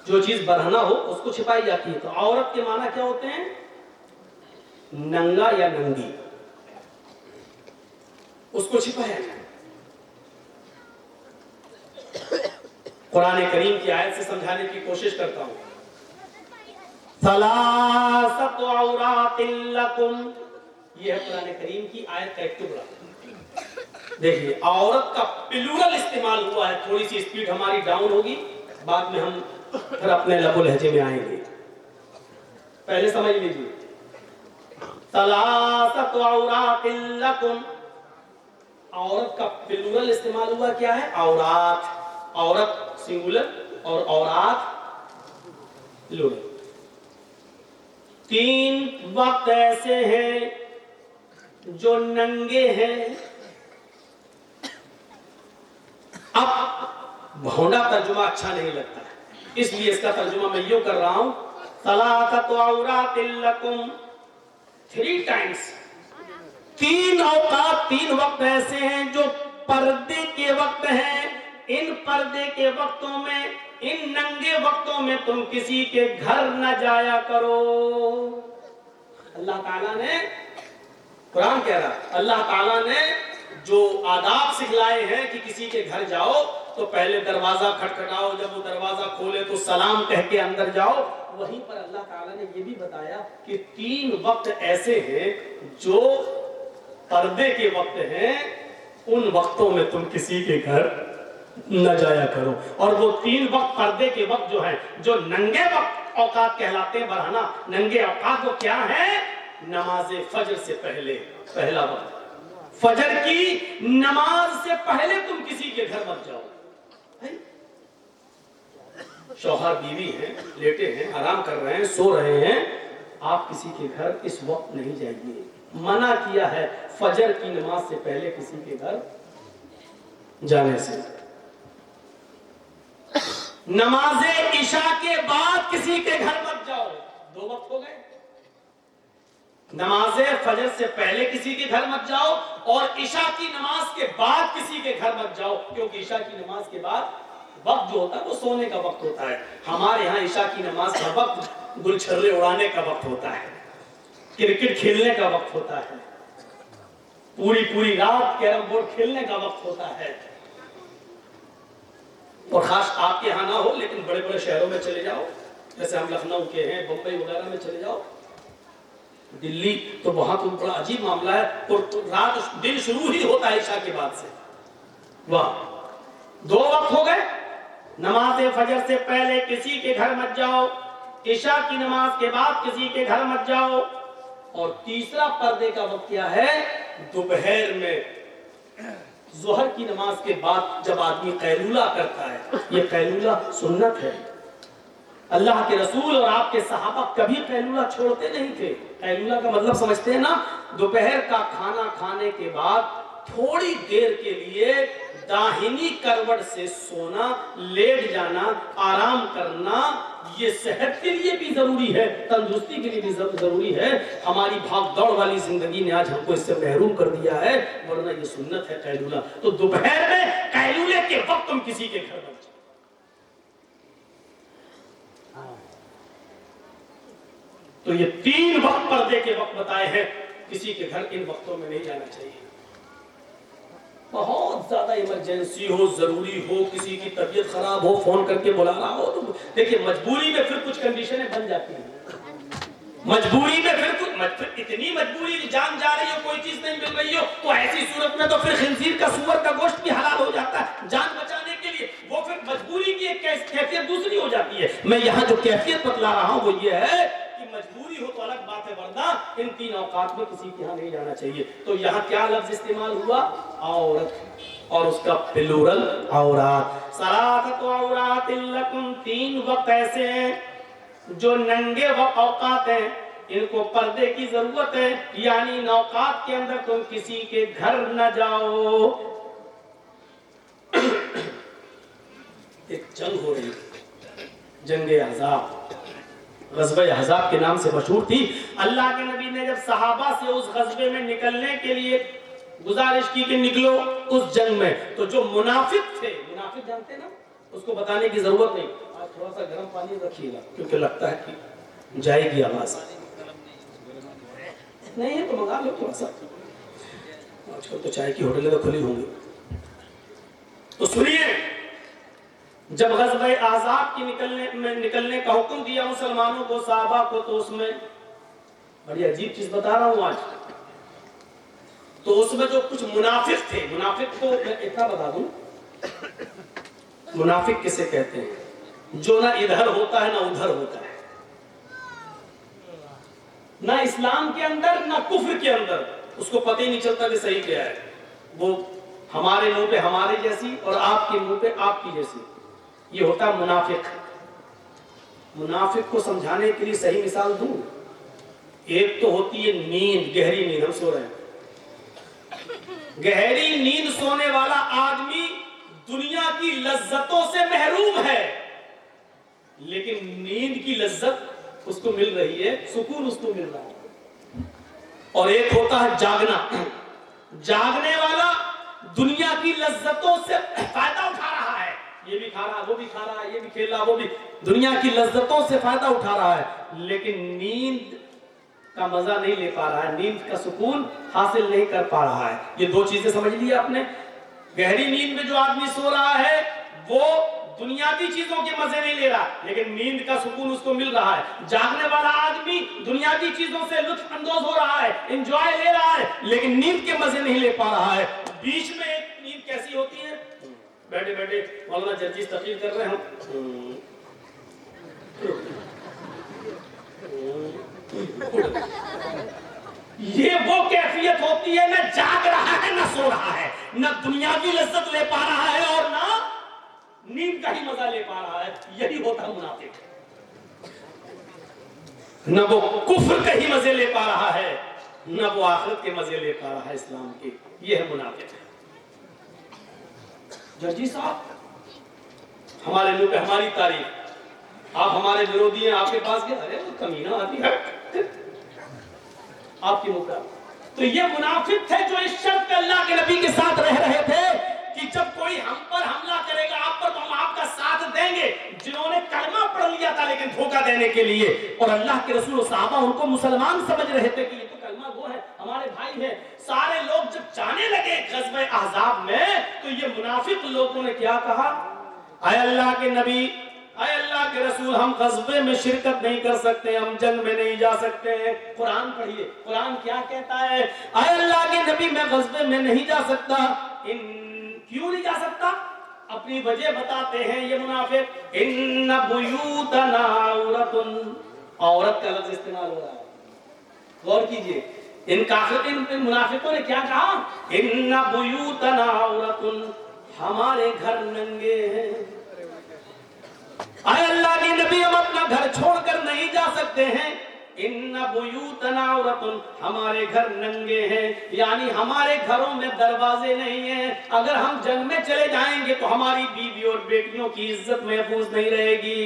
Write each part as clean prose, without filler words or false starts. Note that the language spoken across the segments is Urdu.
جو چیز برہنہ ہو اس کو چھپائی جاتی ہے. تو عورت کے معنی کیا ہوتے ہیں؟ ننگا یا ننگی، اس کو چھپایا جائے. قرآن کریم کی آیت سے سمجھانے کی کوشش کرتا ہوں. ثلاثۃ عورات لکم، یہ ہے قرآن کریم کی آیت کا ایک ٹکڑا. دیکھیے عورت کا پلورل استعمال ہوا ہے. تھوڑی سی اسپیڈ ہماری ڈاؤن ہوگی، بعد میں ہم پھر اپنے لب و لہجے میں آئیں گے. پہلے سمجھ لیجیے. ثلاثۃ عورات لکم، عورت کا پلورل استعمال ہوا کیا ہے؟ عورات. عورت سنگولر اور عورات پلورل. 3 وقت ایسے ہیں جو ننگے ہیں. اب بھونڈا ترجمہ اچھا نہیں لگتا ہے، اس لیے اس کا ترجمہ میں یوں کر رہا ہوں. ثلاثۃ عورات لکم، 3 times، 3 اوقات، 3 وقت ایسے ہیں جو پردے کے وقت ہیں. ان پردے کے وقتوں میں، ان ننگے وقتوں میں تم کسی کے گھر نہ جایا کرو. اللہ تعالیٰ نے، قرآن کہہ رہا، اللہ تعالیٰ نے جو آداب سکھلائے ہیں کہ کسی کے گھر جاؤ تو پہلے دروازہ کھٹکھٹاؤ، جب وہ دروازہ کھولے تو سلام کہہ کے اندر جاؤ. وہیں پر اللہ تعالیٰ نے یہ بھی بتایا کہ 3 وقت ایسے ہیں جو پردے کے وقت ہیں، ان وقتوں میں تم کسی کے گھر نہ جایا کرو. اور وہ 3 وقت پردے کے وقت جو ہیں، جو ننگے وقت اوقات کہلاتے ہیں برہنہ ننگے اوقات، وہ کیا ہیں؟ نماز فجر سے پہلے، پہلا وقت فجر کی نماز سے پہلے تم کسی کے گھر مت جاؤ. شوہر بیوی ہیں، لیٹے ہیں، آرام کر رہے ہیں، سو رہے ہیں، آپ کسی کے گھر اس وقت نہیں جائیے. منع کیا ہے فجر کی نماز سے پہلے کسی کے گھر جانے سے. نماز عشاء کے بعد کسی کے گھر مت جاؤ. 2 وقت ہو گئے. نماز فجر سے پہلے کسی کے گھر مت جاؤ اور عشاء کی نماز کے بعد کسی کے گھر مت جاؤ، کیونکہ عشاء کی نماز کے بعد وقت جو ہوتا ہے وہ سونے کا وقت ہوتا ہے. ہمارے ہاں عشاء کی نماز کا وقت گل چھرے اڑانے کا وقت ہوتا ہے، کرکٹ کھیلنے کا وقت ہوتا ہے، پوری رات کیرم بورڈ کھیلنے کا وقت ہوتا ہے. اور خاص آپ کے ہاں نہ ہو لیکن بڑے بڑے شہروں میں چلے جاؤ، جیسے ہم لکھنؤ کے ہیں، بمبئی وغیرہ میں چلے جاؤ، دلی، تو وہاں تو بڑا عجیب معاملہ ہے. اور رات دن شروع ہی ہوتا ہے عشاء کے بعد سے. واہ، 2 وقت ہو گئے. نماز فجر سے پہلے کسی کے گھر مت جاؤ، عشاء کی نماز کے بعد کسی کے گھر مت جاؤ. اور تیسرا پردے کا وقت کیا ہے؟ دوپہر میں، ظہر کی نماز کے بعد جب آدمی قیلولہ کرتا ہے. یہ قیلولہ سنت ہے. اللہ کے رسول اور آپ کے صحابہ کبھی قیلولہ چھوڑتے نہیں تھے. قیلولہ کا مطلب سمجھتے ہیں نا؟ دوپہر کا کھانا کھانے کے بعد تھوڑی دیر کے لیے داہنی کروٹ سے سونا، لیٹ جانا، آرام کرنا. یہ صحت کے لیے بھی ضروری ہے، تندرستی کے لیے بھی ضروری ہے. ہماری بھاگ دوڑ والی زندگی نے آج ہم کو اس سے محروم کر دیا ہے، ورنہ یہ سنت ہے قیلولہ. تو دوپہر میں قیلولے کے وقت تم کسی کے گھر مت جاؤ. تو یہ 3 وقت پردے کے وقت بتائے ہیں، کسی کے گھر ان وقتوں میں نہیں جانا چاہیے. بہت زیادہ ایمرجنسی ہو، ضروری ہو، کسی کی طبیعت خراب ہو، فون کر کے بلا رہا ہو، تو دیکھیے مجبوری میں پھر کچھ کنڈیشنیں بن جاتی ہیں. مجبوری میں پھر اتنی مجبوری کہ جان جا رہی ہو، کوئی چیز نہیں مل رہی ہو، تو ایسی صورت میں تو پھر خنزیر کا، سور کا گوشت بھی حلال ہو جاتا ہے جان بچانے کے لیے. وہ پھر مجبوری کی ایک کیفیت دوسری ہو جاتی ہے. میں یہاں جو کیفیت بتلا رہا ہوں وہ یہ ہے کہ مجبوری ہو تو الگ بات ہے، ورنہ ان 3 اوقات میں کسی کے یہاں نہیں جانا چاہیے. تو یہاں کیا لفظ استعمال ہوا؟ عورت، اور اس کا پلورل عورات. ثلاثۃ عورات لکم، 3 وقت ایسے ہیں جو ننگے اوقات ہیں، ان کو پردے کی ضرورت ہے. یعنی ان اوقات کے اندر تم کسی کے گھر نہ جاؤ. ایک جنگ ہو رہی ہے، جنگ احزاب، غزوہ احزاب کے نام سے مشہور تھی. اللہ کے نبی نے جب صحابہ سے اس غزوے میں نکلنے کے لیے گزارش کی کہ نکلو اس جنگ میں، تو جو منافق تھے، منافق جانتے نا، اس کو بتانے کی ضرورت نہیں. آج تھوڑا سا گرم پانی رکھیے گا کیونکہ لگتا ہے کہ جائے گی آواز. نہیں ہے تو منگا لو تھوڑا سا. آج کل تو چائے کی ہوٹلیں تو کھلی ہوں گی. تو سنیے، جب غزوہ احزاب کی نکلنے کا حکم دیا مسلمانوں کو، صحابہ کو، تو اس میں بڑی عجیب چیز بتا رہا ہوں آج. تو اس میں جو کچھ منافق تھے، منافق کو میں اتنا بتا دوں، منافق کسے کہتے ہیں؟ جو نہ ادھر ہوتا ہے نہ ادھر ہوتا ہے، نہ اسلام کے اندر نہ کفر کے اندر. اس کو پتہ ہی نہیں چلتا کہ صحیح کیا ہے. وہ ہمارے منہ پہ ہمارے جیسی اور آپ کے منہ پہ آپ کی جیسی. یہ ہوتا ہے منافق. منافق کو سمجھانے کے لیے صحیح مثال دوں. ایک تو ہوتی ہے نیند، گہری نیند. ہم سو رہے ہیں، گہری نیند سونے والا آدمی دنیا کی لذتوں سے محروم ہے، لیکن نیند کی لذت اس کو مل رہی ہے، سکون اس کو مل رہا ہے. اور ایک ہوتا ہے جاگنا. جاگنے والا دنیا کی لذتوں سے فائدہ اٹھا رہا ہے. یہ بھی کھا رہا، وہ بھی کھا رہا ہے، یہ بھی کھیل رہا، وہ بھی، دنیا کی لذتوں سے فائدہ اٹھا رہا ہے، لیکن نیند کا مزہ نہیں لے پا رہا ہے، نیند کا سکون حاصل نہیں کر پا رہا ہے. یہ دو چیزیں سمجھ لی آپ نے. گہری نیند میں جو آدمی سو رہا ہے وہ دنیاوی چیزوں کے مزے نہیں لے رہا، لیکن نیند کا سکون اس کو مل رہا ہے. جاگنے والا آدمی دنیاوی چیزوں سے لطف اندوز ہو رہا ہے، انجوائے لے رہا ہے، لیکن نیند کے مزے نہیں لے پا رہا ہے. بیچ میں ایک نیند کیسی ہوتی ہے؟ بیٹھے بیٹھے مولانا جرجیز تقریر کر رہے ہیں، یہ وہ کیفیت ہوتی ہے، نہ جاگ رہا ہے نہ سو رہا ہے، نہ دنیاوی لذت لے پا رہا ہے اور نہ نیند کا ہی مزہ لے پا رہا ہے. یہی ہوتا ہے منافق. نہ وہ کفر کے ہی مزے لے پا رہا ہے، نہ وہ آخرت کے مزے لے پا رہا ہے اسلام کے. یہ ہے منافق. جرجی صاحب ہمارے منہ پہ ہماری تعریف، آپ ہمارے ورودی ہیں، آپ کے پاس گئے، ارے وہ کمینہ آدمی ہے آپ کی منہ پہ. تو یہ منافق تھے جو اس شرط پہ اللہ کے نبی کے ساتھ رہ رہے تھے کہ جب کوئی ہم پر حملہ کرے گا آپ پر تو ہم آپ کا ساتھ دیں گے. جنہوں نے کلمہ پڑھ لیا تھا لیکن دھوکہ دینے کے لیے، اور اللہ کے رسول و صحابہ ان کو مسلمان سمجھ رہے تھے کہ یہ تو کلمہ وہ ہے، ہمارے بھائی ہیں. سارے لوگ جب جانے لگے غزوہ احزاب میں تو یہ منافق لوگوں نے کیا کہا؟ اے اللہ کے نبی، اے اللہ کے رسول، ہم غزوے میں شرکت نہیں کر سکتے، ہم جنگ میں نہیں جا سکتے ہیں. قرآن پڑھیے، قرآن کیا کہتا ہے؟ اے اللہ کے نبی میں غزوے میں نہیں جا سکتا. کیوں نہیں جا سکتا؟ اپنی وجہ بتاتے ہیں یہ منافق. ان بیوتنا عورت، عورت کا لفظ استعمال ہو رہا ہے. غور کیجئے، ان منافقوں نے کیا کہا؟ ان بیوتنا عورت، ہمارے گھر ننگے ہیں. اے اللہ کے نبی ہم اپنا گھر چھوڑ کر نہیں جا سکتے ہیں. ان بیوتنا عورت، ہمارے گھر ننگے ہیں، یعنی ہمارے گھروں میں دروازے نہیں ہیں. اگر ہم جنگ میں چلے جائیں گے تو ہماری بیوی اور بیٹیوں کی عزت محفوظ نہیں رہے گی.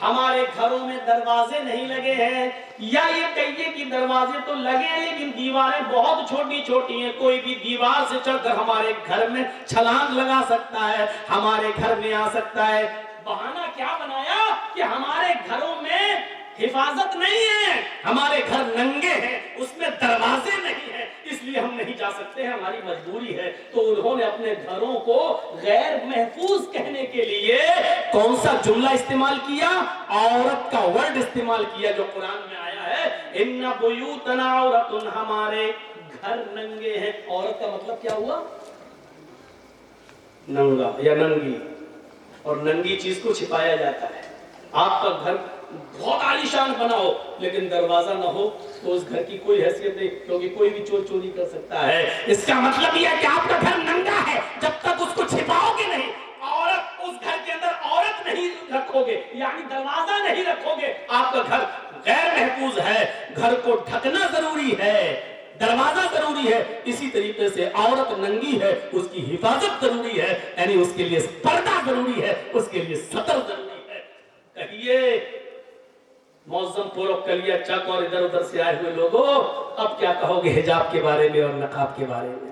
ہمارے گھروں میں دروازے نہیں لگے ہیں، یا یہ کہیے کہ دروازے تو لگے ہیں لیکن دیواریں بہت چھوٹی چھوٹی ہیں. کوئی بھی دیوار سے چڑھ کر ہمارے گھر میں چھلانگ لگا سکتا ہے، ہمارے گھر میں آ سکتا ہے. بہانہ کیا بنایا کہ ہمارے گھروں میں حفاظت نہیں ہے، ہمارے گھر ننگے ہیں، اس میں دروازے نہیں ہیں، اس لیے ہم نہیں جا سکتے ہیں، ہماری مجبوری ہے. تو انہوں نے اپنے گھروں کو غیر محفوظ کہنے کے لیے کون سا جملہ استعمال کیا؟ عورت کا ورڈ استعمال کیا جو قرآن میں آیا ہے، ان بیوتنا عورت، ہمارے گھر ننگے ہیں. عورت کا مطلب کیا ہوا؟ ننگا یا ننگی. اور ننگی چیز کو چھپایا جاتا ہے. آپ کا گھر بہت عالیشان بنا ہو لیکن دروازہ نہ ہو تو اس گھر کی کوئی حیثیت نہیں، کیونکہ کوئی بھی چور چوری کر سکتا ہے. اس کا مطلب یہ ہے کہ آپ کا گھر ننگا ہے جب تک اس کو چھپاؤ گے نہیں. عورت، اس گھر کے اندر عورت نہیں رکھو گے، یعنی دروازہ نہیں رکھو گے، آپ کا گھر غیر محفوظ ہے. گھر کو ڈھکنا ضروری ہے، دروازہ ضروری ہے. اسی طریقے سے عورت ننگی ہے، اس کی حفاظت ضروری ہے، یعنی اس کے لیے پردہ ضروری ہے، اس کے لیے ستر ضروری ہے. کہیے معظم پورکلیا چک اور ادھر ادھر سے آئے ہوئے لوگوں، اب کیا کہو گے حجاب کے بارے میں اور نقاب کے بارے میں؟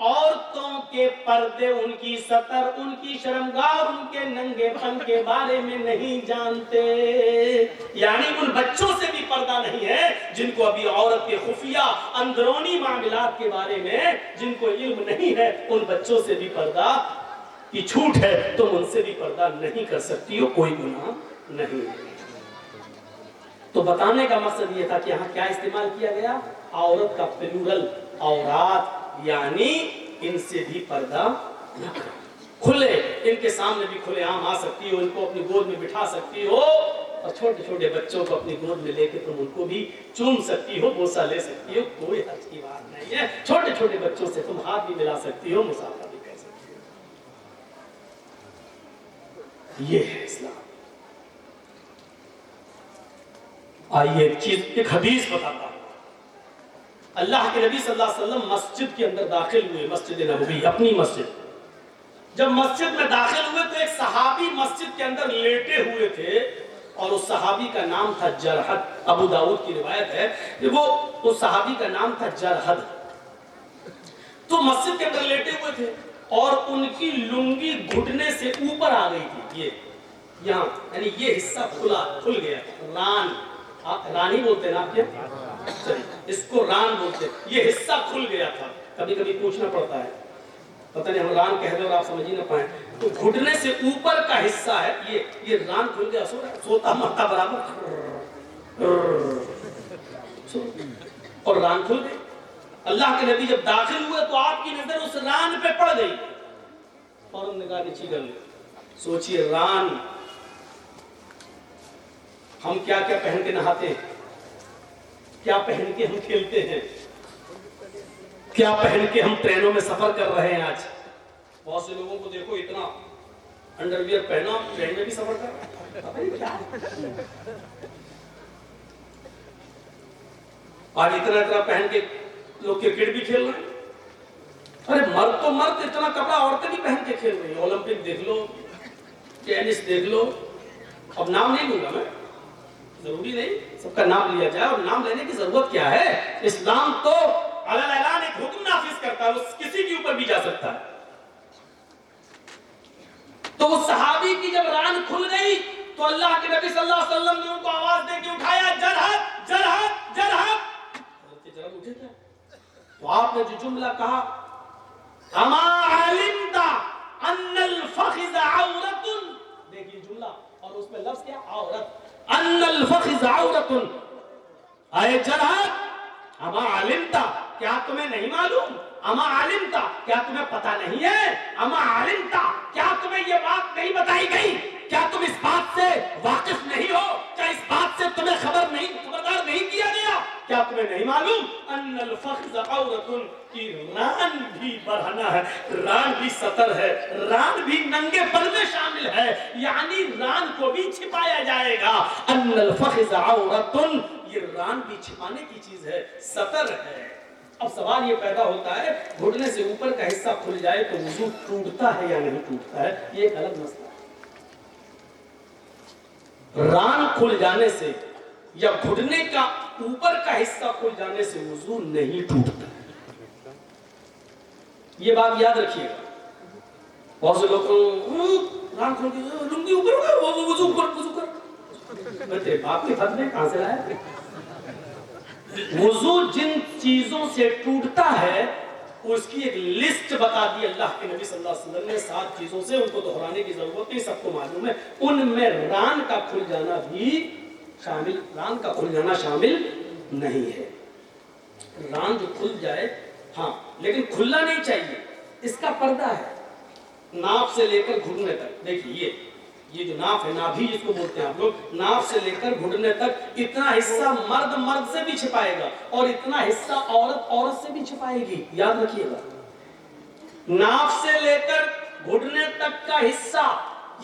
عورتوں کے پردے، ان کی سطر، ان کی شرمگاہ، ان کے ننگے پن کے بارے میں نہیں جانتے. یعنی ان بچوں سے بھی پردہ نہیں ہے جن کو ابھی عورت کے خفیہ اندرونی معاملات کے بارے میں جن کو علم نہیں ہے، ان بچوں سے بھی پردہ کی چھوٹ ہے. تم ان سے بھی پردہ نہیں کر سکتی ہو، کوئی گناہ نہیں. تو بتانے کا مقصد یہ تھا کہ یہاں کیا استعمال کیا گیا؟ عورت کا پلورل، عورات، یعنی ان سے بھی پردہ نہ کرو. کھلے، ان کے سامنے بھی کھلے عام آ سکتی ہو، ان کو اپنی گود میں بٹھا سکتی ہو، اور چھوٹے چھوٹے بچوں کو اپنی گود میں لے کے تم ان کو بھی چوم سکتی ہو، بوسہ لے سکتی ہو، کوئی حرج کی بات نہیں ہے. چھوٹے چھوٹے بچوں سے تم ہاتھ بھی ملا سکتی ہو، مصافحہ بھی کر سکتی ہو. یہ ہے اسلام. آئیے ایک حدیث بتاتا ہوں. اللہ کے نبی صلی اللہ علیہ وسلم مسجد کے اندر داخل ہوئے، مسجد نبوی، اپنی مسجد. جب مسجد میں داخل ہوئے تو ایک صحابی مسجد کے اندر لیٹے ہوئے تھے، اور اس صحابی کا نام تھا جرحد. ابو داؤد کی روایت ہے کہ اس صحابی کا نام تھا جرحد. تو مسجد کے اندر لیٹے ہوئے تھے اور ان کی لنگی گھٹنے سے اوپر آ گئی تھی. یہ یہاں یعنی یہ حصہ کھل گیا. ران ہی بولتے ہیں نا آپ کے، اس کو ران بولتے ہیں. یہ حصہ کھل گیا تھا. کبھی کبھی پوچھنا پڑتا ہے، پتہ نہیں ہم ران کہہ دیں اور آپ سمجھ ہی نہ پائیں. تو گھٹنے سے اوپر کا حصہ ہے یہ ران کھل گیا. سوتا مرتا برابر اور ران کھل گئی. اللہ کے نبی جب داخل ہوئے تو آپ کی نظر اس ران پہ پڑ گئی. فوراً نگاہ نیچی کر لی. سوچئے ران، ہم کیا کیا پہن کے نہاتے ہیں، کیا پہن کے ہم کھیلتے ہیں، کیا پہن کے ہم ٹرینوں میں سفر کر رہے ہیں. آج بہت سے لوگوں کو دیکھو اتنا انڈر ویئر پہنا، ٹرین میں بھی سفر کر رہا ہے. آج اتنا پہن کے لوگ کرکٹ بھی کھیل رہے ہیں. ارے مرد تو مرد، اتنا کپڑا عورتیں بھی پہن کے کھیل رہی ہیں. اولمپک دیکھ لو، ٹینس دیکھ لو. اب نام نہیں لوں گا میں، ضروری نہیں سب کا نام لیا جائے، اور نام لینے کی ضرورت کیا ہے. اسلام تو علی اعلان ایک حکم نافذ کرتا ہے، وہ کسی کے اوپر بھی جا سکتا ہے. تو وہ صحابی کی جب ران کھل گئی تو اللہ کے نبی صلی اللہ علیہ وسلم نے ان کو آواز دے کے اٹھایا، جرحد جرحد جرحد. جرحد اٹھے کیا؟ تو آپ نے جو جملہ کہا، اما علمت ان الفخذ عورت. دیکھیے جملہ اور اس میں لفظ کیا؟ عورت. ان الفخذ عورت. اے جرحد، اما علمت، کیا تمہیں نہیں معلوم؟ اما علمت، کیا تمہیں پتا نہیں ہے؟ اما علمت، کیا تمہیں یہ بات نہیں بتائی گئی؟ کیا تم اس بات سے واقف نہیں ہو؟ کیا اس بات سے تمہیں خبردار نہیں کیا گیا؟ کیا تمہیں نہیں معلوم ان الفخذ عورت، کی ران بھی برہنہ ہے، ران بھی سطر ہے، ران بھی ننگے پن میں شامل ہے، یعنی ران کو بھی چھپایا جائے گا. ان الفخذ عورت، یہ ران بھی چھپانے کی چیز ہے، سطر ہے. اب سوال یہ پیدا ہوتا ہے، گھٹنے سے اوپر کا حصہ کھل جائے تو وضو ٹوٹتا ہے یا نہیں ٹوٹتا ہے؟ یہ ایک الگ مسئلہ ہے. ران کھل جانے سے یا گھٹنے کا اوپر کا حصہ کھل جانے سے وضو نہیں ٹوٹتا. یہ بات یاد رکھیے گا. بہت سے لوگ ران کھل کے لنگی اوپر وضو کر. میں تیرے باپ کے خط میں کہاں سے لایا؟ وضو جن چیزوں سے ٹوٹتا ہے اس کی ایک لسٹ بتا دی اللہ کے نبی صلی اللہ علیہ وسلم نے. 7 چیزوں سے، ان کو دہرانے کی ضرورت نہیں، سب کو معلوم ہے. ان میں ران کا کھل جانا بھی شامل، ران کا کھل جانا شامل نہیں ہے. ران جو کھل جائے، ہاں، لیکن کھلنا نہیں چاہیے. اس کا پردہ ہے ناف سے لے کر گھٹنے تک. دیکھیے یہ جو ناف ہے، نابھی جس کو بولتے ہیں آپ لوگ، ناف سے لے کر گھٹنے تک اتنا حصہ مرد سے بھی چھپائے گا اور اتنا حصہ عورت سے بھی چھپائے گی. یاد رکھیے گا، ناف سے لے کر گھٹنے تک کا حصہ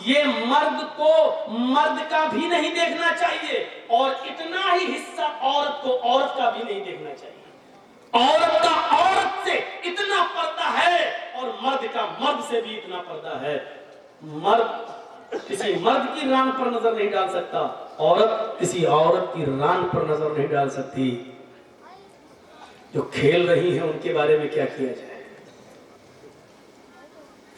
یہ مرد کو مرد کا بھی نہیں دیکھنا چاہیے، اور اتنا ہی حصہ عورت کو عورت کا بھی نہیں دیکھنا چاہیے. عورت کا عورت سے اتنا پردہ ہے اور مرد کا مرد سے بھی اتنا پردہ ہے. مرد کسی مرد کی ران پر نظر نہیں ڈال سکتا، عورت کسی عورت کی ران پر نظر نہیں ڈال سکتی. جو کھیل رہی ہیں ان کے بارے میں کیا کیا جائے؟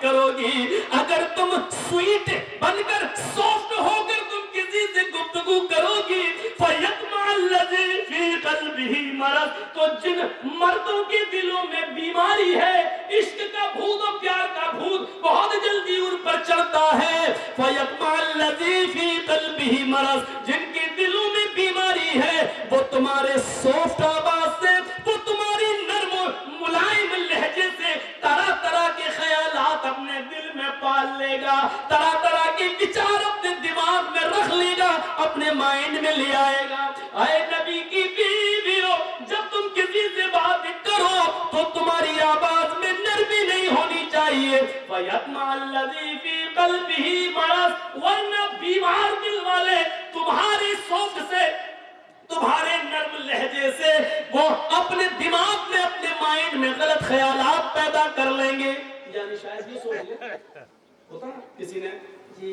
کرو گی، اگر تم سویٹ بن کر سافٹ ہو کر تم کسی سے گفتگو کرو گی، فَيَطْمَعَ الَّذِي فِي قَلْبِهِ مَرَضٌ، تو جن مردوں کے دلوں میں بیماری ہے، عشق کا بھوت اور پیار کا بھوت بہت جلدی ان پر چڑھتا ہے، فَيَطْمَعَ الَّذِي فِي قَلْبِهِ مَرَضٌ، جن کے دلوں میں بیماری ہے وہ تمہارے سافٹ آواز سے، وہ تمہاری نرم و ملائم لہجے سے طرح طرح کے خیالات اپنے دل میں پال لے گا، طرح طرح کے وچار اپنے دماغ میں رکھ لے گا، اپنے مائنڈ میں لے آئے گا۔ اے نبی کی بیویوں، جب تم کسی سے بات کرو تو تمہاری آواز میں نرمی نہیں ہونی چاہیے، فَيَطْمَعَ الَّذِي فِي قَلْبِهِ مَرَضٌ، ورنہ بیمار دل والے تمہاری سافٹ سے، تمہارے نرم لہجے سے وہ اپنے دماغ میں، اپنے مائنڈ میں غلط خیالات پیدا کر لیں گے۔ یعنی شاید یہ سوچ لیں ہوتا نا کسی نے جی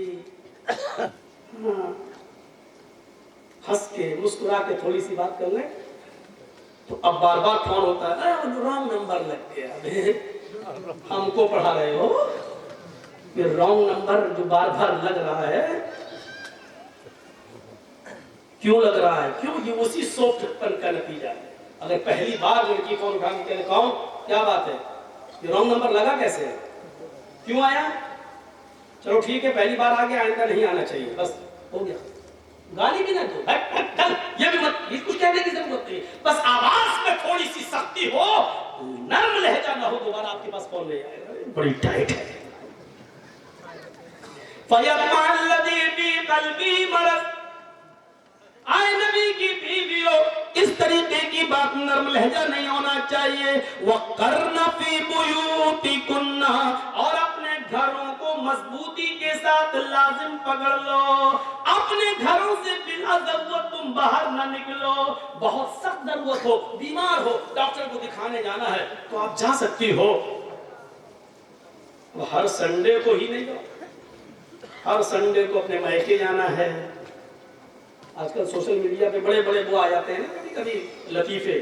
ہنس کے مسکرا کے تھوڑی سی بات کر لیں تو اب بار بار فون ہوتا ہے، رانگ نمبر لگ گیا، ہم کو پڑھا رہے ہو، یہ رانگ نمبر جو بار بار لگ رہا ہے کیوں لگ رہا ہے؟ کیوں؟ یہ اسی سافٹ پن کا نتیجہ ہے۔ اگر پہلی بار لڑکی فون اٹھا کے کہے کون کیا بات ہے، یہ رانگ نمبر لگا کیسے ہے، کیوں آیا؟ چلو ٹھیک ہے پہلی بار آ گیا، آئندہ نہیں آنا چاہیے، بس ہو گیا، گالی بھی نہ دو، کل یہ بھی مت، کچھ کہنے کی ضرورت نہیں، بس آواز میں تھوڑی سی سختی ہو، نرم لہجہ نہ ہو، دوبارہ آپ کے پاس فون نہیں آئے گا، بڑی ٹائٹ ہے۔ فَيَطْمَعَ الَّذِي فِي قَلْبِهِ مَرَضٌ، آئے نبی کی بیویوں اس طریقے کی بات نرم لہجہ نہیں ہونا چاہیے، وَقَرْنَ فِي بُيُوتِكُنَّ، اور اپنے گھروں کو مضبوطی کے ساتھ لازم پکڑ لو، اپنے گھروں سے بلا ضرورت تم باہر نہ نکلو، بہت سخت ضرورت ہو، بیمار ہو، ڈاکٹر کو دکھانے جانا ہے تو آپ جا سکتی ہو، ہر سنڈے کو ہی نہیں جاؤ، ہر سنڈے کو اپنے میکے جانا ہے۔ آج کل سوشل میڈیا پہ بڑے بڑے وہ آ جاتے ہیں کبھی کبھی لطیفے،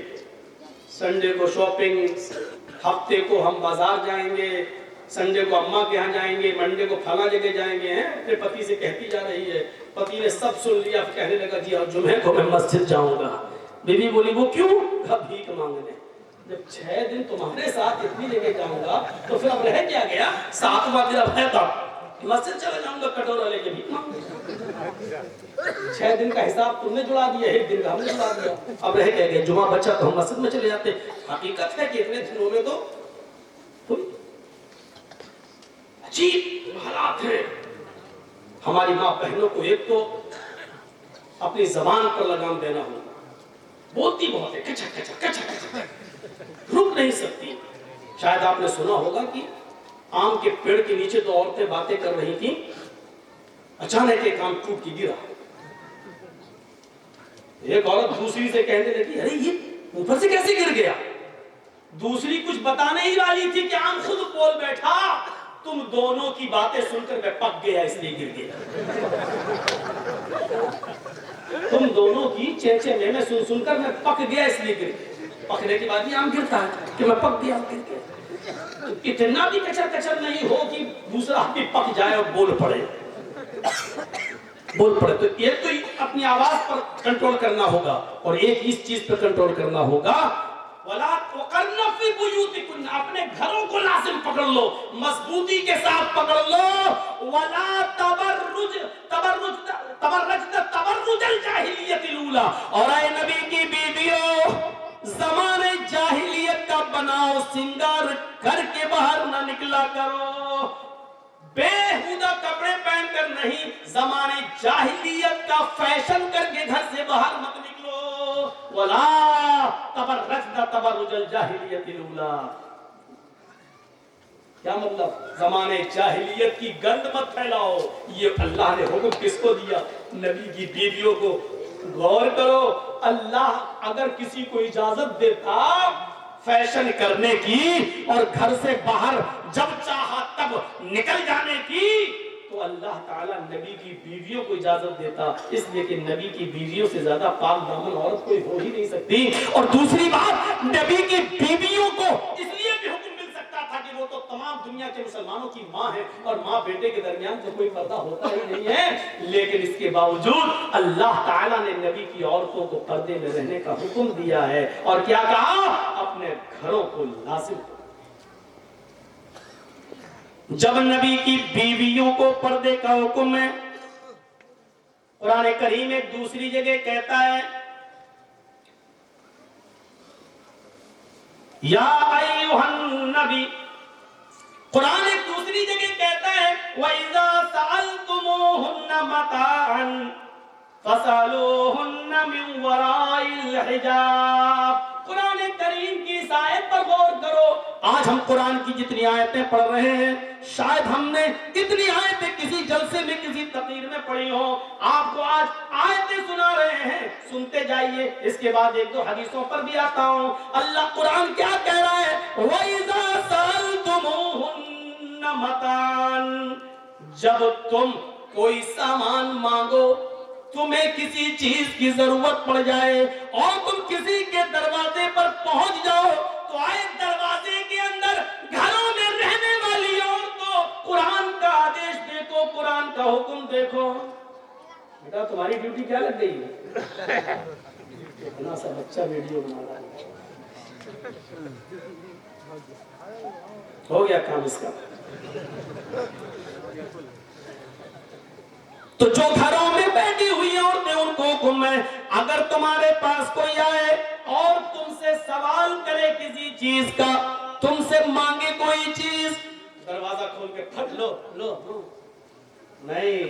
سنڈے کو شاپنگ، ہفتے کو ہم بازار جائیں گے، سنڈے کو اماں کے ہاں جائیں گے، منڈے کو پھلاں جگہ جائیں گے، اپنے پتی سے کہتی جا رہی ہے، پتی نے سب سن لیا، کہنے لگا جی اور جمعے کو میں مسجد جاؤں گا۔ بیوی بولی وہ کیوں؟ بھیک مانگنے۔ جب 6 دن تمہارے ساتھ اتنی جگہ جاؤں گا تو پھر اب رہ کیا گیا؟ 7واں دن اب ہے تب مسجد چلا جاؤں گا کٹورا لے کے بھیک مانگنے۔ 6 دن کا حساب تم نے جڑا دیا، 1 دن کا ہم نے جڑا دیا، اب رہ کیا گیا؟ جمعہ بچا تو ہم مسجد میں چلے جاتے۔ حقیقت ہے کہ اتنے دنوں میں تو عجیب حالات ہیں۔ ہماری ماں بہنوں کو ایک تو اپنی زبان پر لگام دینا ہوگا، بولتی بہت ہے، کچا کچا کچا کچا، رک نہیں سکتی۔ شاید آپ نے سنا ہوگا کہ آم کے پیڑ کے نیچے تو عورتیں باتیں کر رہی تھیں، اچانک ایک آم ٹوٹ کے گرا، ایک عورت دوسری سے کہنے لگی ارے یہ اوپر سے کیسے گر گیا؟ دوسری کچھ بتانے ہی والی تھی کہ آم خود بول بیٹھا تم دونوں کی باتیں سن کر میں پک گیا اس لیے گر گیا، تم دونوں کی چیچے میں سن کر میں پک گیا اس لیے گر گیا۔ پکنے کے بعد یہ آم گرتا ہے کہ میں پک گیا گر گیا، اتنا بھی کچر کچر نہیں ہو کہ دوسرا بھی پک جائے اور بول پڑے۔ تو ایک تو اپنی آواز پر کنٹرول کرنا ہوگا اور ایک اس چیز پر کنٹرول کرنا ہوگا، وَلَا تُقَرْنَ فِي بُيُوتِكُنَّ، اپنے گھروں کو لازم پکڑ لو، مضبوطی کے ساتھ پکڑ لو، وَلَا تَبَرُّجْنَ الْجَاهِلِيَّةِ الْأُولَىٰ، اور اے نبی کی بیویوں زمانے جاہلیت کا بناؤ سنگار کر کے باہر نہ نکلا کرو، بےہودہ کپڑے پہن کر نہیں، زمانے جاہلیت کا فیشن کر کے گھر سے باہر مت نکلو، وَلَا تَبَرَّجْنَ تَبَرُّجَ الْجَاهِلِيَّةِ الْأُولَىٰ، کیا مطلب؟ زمانے جاہلیت کی گند مت پھیلاؤ۔ یہ اللہ نے حکم کس کو دیا؟ نبی کی بیویوں کو۔ غور کرو، اللہ اگر کسی کو اجازت دیتا فیشن کرنے کی اور گھر سے باہر جب چاہا تب نکل جانے کی تو اللہ تعالیٰ نبی کی بیویوں کو اجازت دیتا، اس لیے کہ نبی کی بیویوں سے زیادہ پاک دامن عورت کوئی ہو ہی نہیں سکتی۔ اور دوسری بات، نبی کی بیویوں کو اس لیے بھی حکم مل سکتا تھا کہ وہ تو تمام دنیا کے مسلمانوں کی ماں ہے اور ماں بیٹے کے درمیان تو کوئی پردہ ہوتا ہی نہیں ہے، لیکن اس کے باوجود اللہ تعالیٰ نے نبی کی عورتوں کو پردے میں رہنے کا حکم دیا ہے، اور کیا کہا؟ اپنے گھروں کو لازم کرو۔ جب نبی کی بیویوں کو پردے کا حکم ہے، قرآن کریم ایک دوسری جگہ کہتا ہے یا ایھا النبی، قرآن ایک دوسری جگہ کہتا ہے وَإِذَا سَأَلْتُمُوهُنَّ مَتَاعًا فَاسْأَلُوهُنَّ مِنْ وَرَاءِ الْحِجَابِ۔ قرآن کریم کی اس آیت پر غور کرو۔ آج ہم قرآن کی جتنی آیتیں پڑھ رہے ہیں، شاید ہم نے اتنی آیتیں کسی جلسے میں کسی تقریر میں پڑھی ہوں۔ آپ کو آج آیتیں سنا رہے ہیں، سنتے جائیے، اس کے بعد ایک دو حدیثوں پر بھی آتا ہوں۔ اللہ قرآن کیا کہہ رہا ہے؟ وَإِذَا سَأَلْتُمُوهُنَّ مَتَاعًا، جب تم کوئی سامان مانگو، تمہیں کسی چیز کی ضرورت پڑ جائے اور تم کسی کے دروازے پر پہنچ جاؤ، تو آئے دروازے کے اندر گھروں میں رہنے والی عورتوں، قرآن کا آدیش دیکھو، قرآن کا حکم دیکھو۔ بیٹا تمہاری ڈیوٹی کیا لگ گئی ہے؟ اتنا سا بچہ ویڈیو بنا رہا ہے، ہو گیا کام اس کا۔ تو جو گھروں میں بیٹھی ہوئی عورتیں، ان کو حکم ہے اگر تمہارے پاس کوئی آئے اور تم سے سوال کرے کسی چیز کا، تم سے مانگے کوئی چیز، دروازہ کھول کے پھٹ لو نہیں،